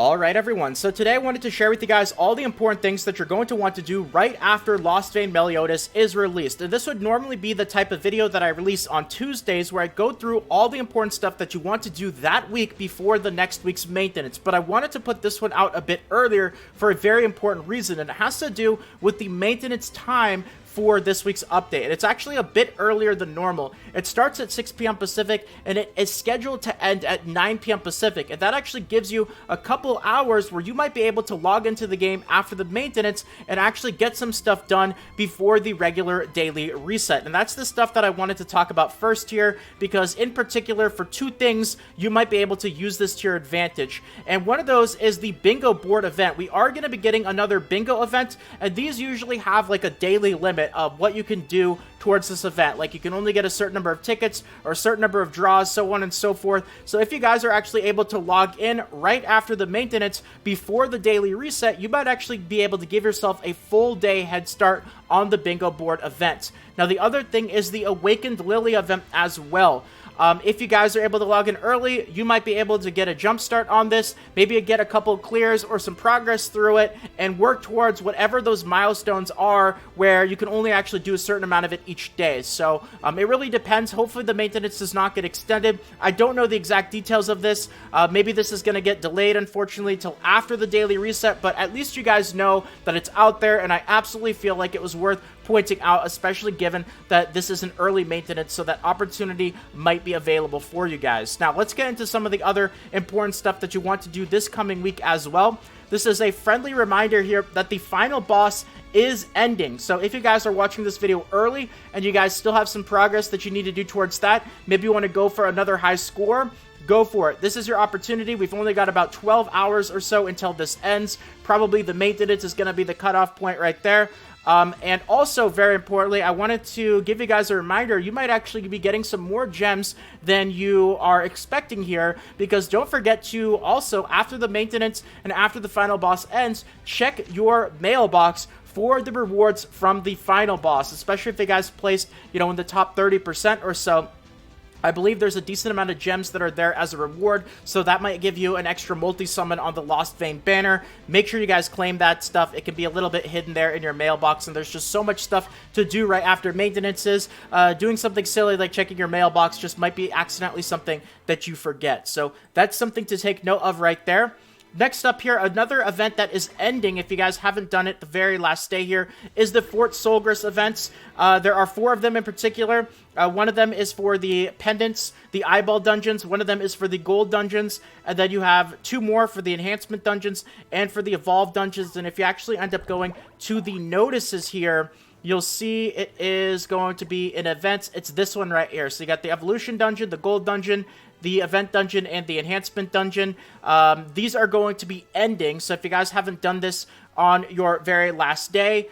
Alright everyone, so today I wanted to share with you guys all the important things that you're going to want to do right after Lostvayne Meliodas is released. And this would normally be the type of video that I release on Tuesdays where I go through all the important stuff that you want to do that week before the next week's maintenance. But I wanted to put this one out a bit earlier for a very important reason, and it has to do with the maintenance time for this week's update. It's actually a bit earlier than normal. It starts at 6 p.m. Pacific and it is scheduled to end at 9 p.m. Pacific, and that actually gives you a couple hours where you might be able to log into the game after the maintenance and actually get some stuff done before the regular daily reset. And that's the stuff that I wanted to talk about first here, because in particular for two things you might be able to use this to your advantage, and one of those is the bingo board event. We are going to be getting another bingo event, and these usually have like a daily limit of what you can do towards this event. Like, you can only get a certain number of tickets or a certain number of draws, so on and so forth. So if you guys are actually able to log in right after the maintenance before the daily reset, you might actually be able to give yourself a full day head start on the bingo board event. Now, the other thing is the Awakened Lily event as well. If you guys are able to log in early, you might be able to get a jump start on this, maybe get a couple clears or some progress through it, and work towards whatever those milestones are where you can only actually do a certain amount of it each day. So it really depends. Hopefully the maintenance does not get extended. I don't know the exact details of this. Maybe this is going to get delayed, unfortunately, till after the daily reset, but at least you guys know that it's out there, and I absolutely feel like it was worth pointing out, especially given that this is an early maintenance, so that opportunity might be available for you guys. Now, let's get into some of the other important stuff that you want to do this coming week as well. This is a friendly reminder here that the final boss is ending. So if you guys are watching this video early and you guys still have some progress that you need to do towards that, maybe you want to go for another high score, go for it. This is your opportunity. We've only got about 12 hours or so until this ends. Probably the maintenance is going to be the cutoff point right there. And also, very importantly, I wanted to give you guys a reminder, you might actually be getting some more gems than you are expecting here, because don't forget to also, after the maintenance and after the final boss ends, check your mailbox for the rewards from the final boss, especially if you guys placed, in the top 30% or so. I believe there's a decent amount of gems that are there as a reward, so that might give you an extra multi-summon on the Lostvayne banner. Make sure you guys claim that stuff. It can be a little bit hidden there in your mailbox, and there's just so much stuff to do right after maintenances. Doing something silly like checking your mailbox just might be accidentally something that you forget. So that's something to take note of right there. Next up here, another event that is ending, if you guys haven't done it the very last day here, is the Fort Solgris events. There are 4 of them in particular. One of them is for the pendants, the eyeball dungeons. One of them is for the gold dungeons. And then you have 2 more for the enhancement dungeons and for the evolved dungeons. And if you actually end up going to the notices here, you'll see it is going to be in events. It's this one right here. So you got the evolution dungeon, the gold dungeon, the event dungeon, and the enhancement dungeon. These are going to be ending, so if you guys haven't done this on your very last day,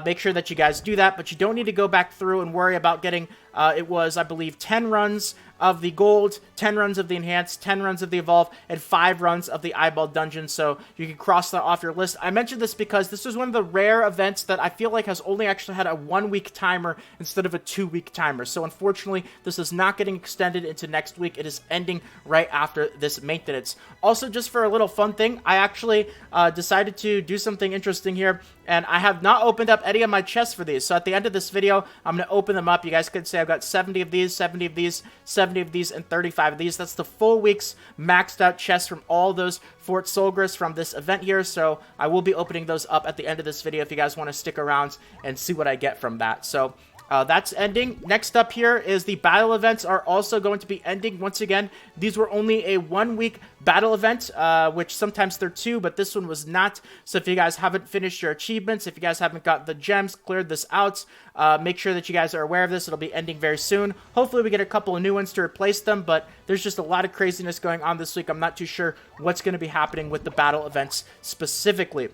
make sure that you guys do that, but you don't need to go back through and worry about getting, it was, I believe, 10 runs of the gold, 10 runs of the enhanced, 10 runs of the evolve, and 5 runs of the eyeball dungeon, so you can cross that off your list. I mentioned this because this is one of the rare events that I feel like has only actually had a 1-week timer instead of a 2-week timer, so unfortunately this is not getting extended into next week. It is ending right after this maintenance. Also, just for a little fun thing, I actually decided to do something interesting here, and I have not opened up any of my chests for these, so at the end of this video I'm going to open them up. You guys could say I've got 70 of these, 70 of these, 70 of these, and 35 of these. That's the full week's maxed out chests from all those Fort Solgris from this event here, so I will be opening those up at the end of this video if you guys want to stick around and see what I get from that. So that's ending. Next up here is the battle events are also going to be ending. Once again, these were only a 1-week battle event, which sometimes they're 2, but this one was not. So if you guys haven't finished your achievements, if you guys haven't got the gems, cleared this out, make sure that you guys are aware of this. It'll be ending very soon. Hopefully we get a couple of new ones to replace them, but there's just a lot of craziness going on this week. I'm not too sure what's going to be happening with the battle events specifically.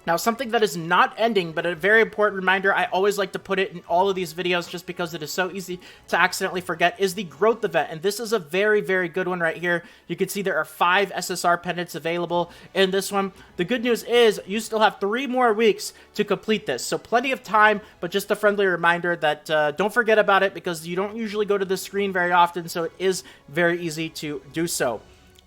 Now, something that is not ending, but a very important reminder, I always like to put it in all of these videos just because it is so easy to accidentally forget, is the growth event. And this is a very, very good one right here. You can see there are 5 SSR pendants available in this one. The good news is you still have 3 more weeks to complete this. So plenty of time, but just a friendly reminder that don't forget about it because you don't usually go to this screen very often, so it is very easy to do so.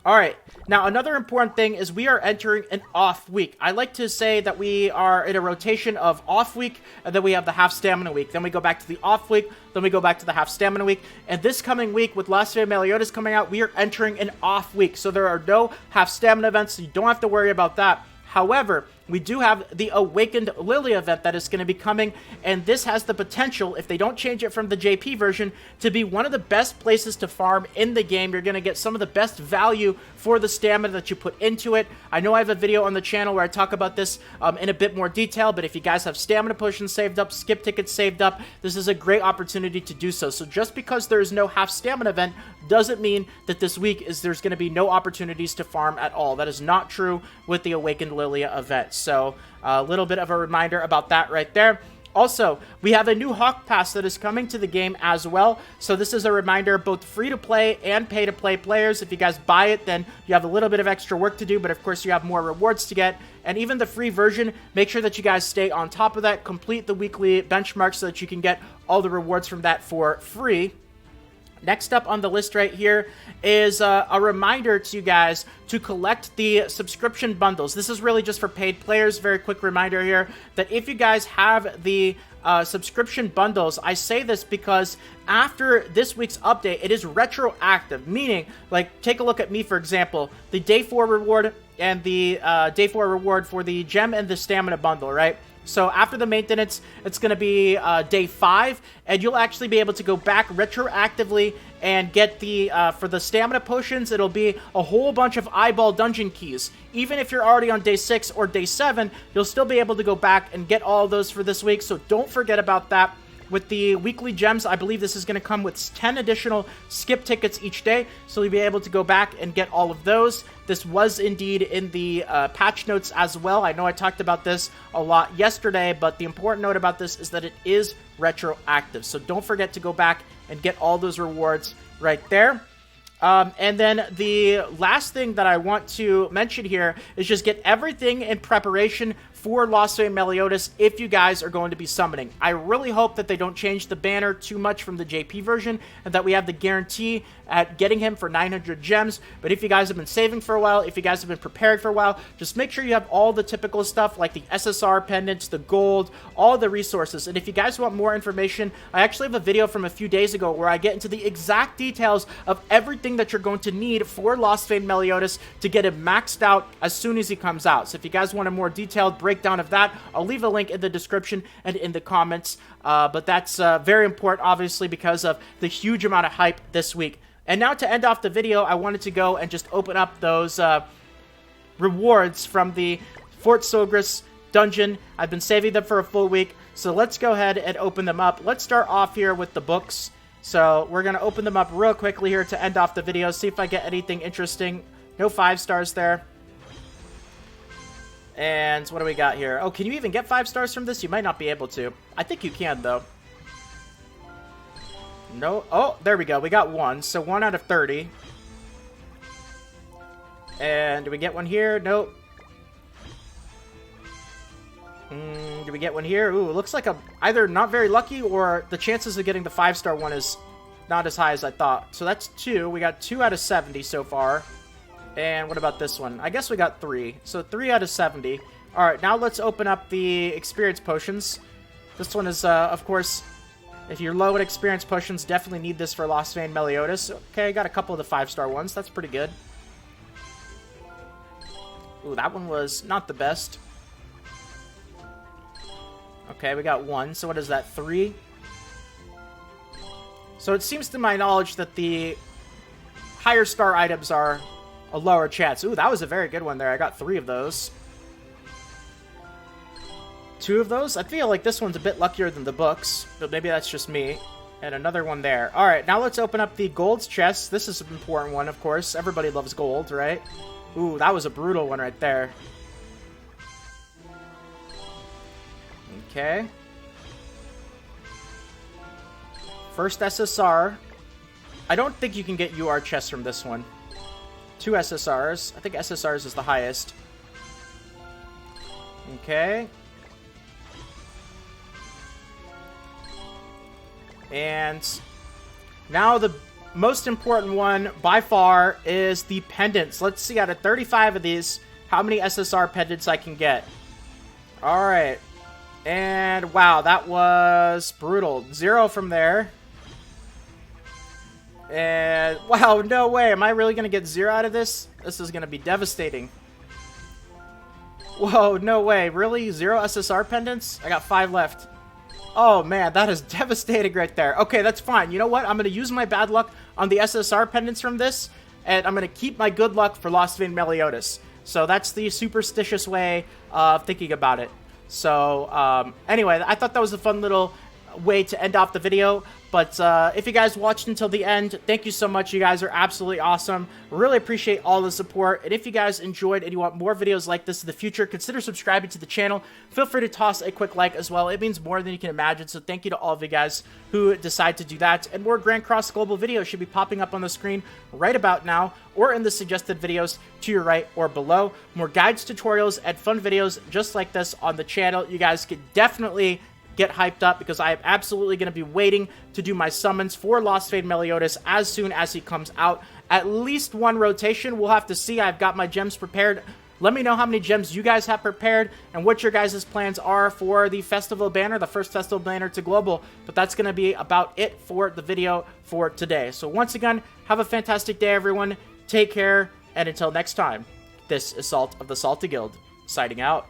Alright, now another important thing is we are entering an off week. I like to say that we are in a rotation of off week, and then we have the half stamina week. Then we go back to the off week, then we go back to the half stamina week. And this coming week, with Lostvayne Meliodas coming out, we are entering an off week. So there are no half stamina events, so you don't have to worry about that. However, we do have the Awakened Lily event that is going to be coming, and this has the potential, if they don't change it from the JP version, to be one of the best places to farm in the game. You're going to get some of the best value for the stamina that you put into it. I know I have a video on the channel where I talk about this in a bit more detail, but if you guys have stamina potions saved up, skip tickets saved up, this is a great opportunity to do so. So just because there is no half stamina event doesn't mean that this week there's going to be no opportunities to farm at all. That is not true with the Awakened Lilia event. So a little bit of a reminder about that right there. Also, we have a new Hawk Pass that is coming to the game as well. So this is a reminder, both free-to-play and pay-to-play players. If you guys buy it, then you have a little bit of extra work to do, but of course you have more rewards to get. And even the free version, make sure that you guys stay on top of that, complete the weekly benchmarks so that you can get all the rewards from that for free. Next up on the list right here is a reminder to you guys to collect the subscription bundles. This is really just for paid players. Very quick reminder here that if you guys have the subscription bundles, I say this because after this week's update, it is retroactive, meaning, like, take a look at me, for example, the Day 4 reward and the Day 4 reward for the Gem and the Stamina bundle, right? So after the maintenance, it's going to be Day 5, and you'll actually be able to go back retroactively and get the, for the stamina potions, it'll be a whole bunch of eyeball dungeon keys. Even if you're already on Day 6 or Day 7, you'll still be able to go back and get all of those for this week, so don't forget about that. With the weekly gems, I believe this is going to come with 10 additional skip tickets each day, so you'll be able to go back and get all of those. This was indeed in the patch notes as well. I know I talked about this a lot yesterday, but the important note about this is that it is retroactive, so don't forget to go back and get all those rewards right there. And then the last thing that I want to mention here is just get everything in preparation for Lostvayne Meliodas if you guys are going to be summoning. I really hope that they don't change the banner too much from the JP version and that we have the guarantee at getting him for 900 gems. But if you guys have been saving for a while, if you guys have been prepared for a while, just make sure you have all the typical stuff like the SSR pendants, the gold, all the resources. And if you guys want more information, I actually have a video from a few days ago where I get into the exact details of everything that you're going to need for Lostvayne Meliodas to get him maxed out as soon as he comes out. So if you guys want a more detailed breakdown of that, I'll leave a link in the description and in the comments. But that's very important, obviously, because of the huge amount of hype this week. And now to end off the video, I wanted to go and just open up those rewards from the Fort Sogris dungeon. I've been saving them for a full week, so let's go ahead and open them up. Let's start off here with the books. So we're going to open them up real quickly here to end off the video, see if I get anything interesting. No 5 stars there. And what do we got here? Oh, can you even get 5 stars from this? You might not be able to. I think you can, though. No. Oh, there we go. We got 1. So 1 out of 30. And do we get one here? Nope. Do we get one here? Ooh, it looks like I'm either not very lucky or the chances of getting the 5-star one is not as high as I thought. So that's 2. We got 2 out of 70 so far. And what about this one? I guess we got 3. So 3 out of 70. Alright, now let's open up the experience potions. This one is, of course, if you're low at experience potions, definitely need this for Lostvayne Meliodas. Okay, got a couple of the 5-star ones. That's pretty good. Ooh, that one was not the best. Okay, we got 1. So what is that? 3? So it seems to my knowledge that the higher star items are a lower chance. Ooh, that was a very good one there. I got 3 of those. 2 of those? I feel like this one's a bit luckier than the books, but maybe that's just me. And another one there. Alright, now let's open up the gold's chest. This is an important one, of course. Everybody loves gold, right? Ooh, that was a brutal one right there. Okay. First SSR. I don't think you can get UR chests from this one. 2 SSRs. I think SSRs is the highest. Okay. And now the most important one by far is the pendants. Let's see, out of 35 of these, how many SSR pendants I can get. Alright. And wow, that was brutal. 0 from there. And wow, no way. Am I really going to get 0 out of this? This is going to be devastating. Whoa, no way. Really? 0 SSR pendants? I got 5 left. Oh man, that is devastating right there. Okay, that's fine. You know what? I'm going to use my bad luck on the SSR pendants from this, and I'm going to keep my good luck for Lostvayne Meliodas. So that's the superstitious way of thinking about it. So anyway, I thought that was a fun little way to end off the video. But if you guys watched until the end, thank you so much. You guys are absolutely awesome. Really appreciate all the support. And if you guys enjoyed and you want more videos like this in the future, consider subscribing to the channel. Feel free to toss a quick like as well. It means more than you can imagine. So thank you to all of you guys who decide to do that. And more Grand Cross Global videos should be popping up on the screen right about now, or in the suggested videos to your right or below. More guides, tutorials, and fun videos just like this on the channel. You guys can definitely get hyped up, because I am absolutely going to be waiting to do my summons for Lostvayne Meliodas as soon as he comes out. At least one rotation. We'll have to see. I've got my gems prepared. Let me know how many gems you guys have prepared and what your guys' plans are for the festival banner, the first festival banner to global. But that's going to be about it for the video for today. So once again, have a fantastic day, everyone. Take care, and until next time, this is Salt of the Salty Guild, signing out.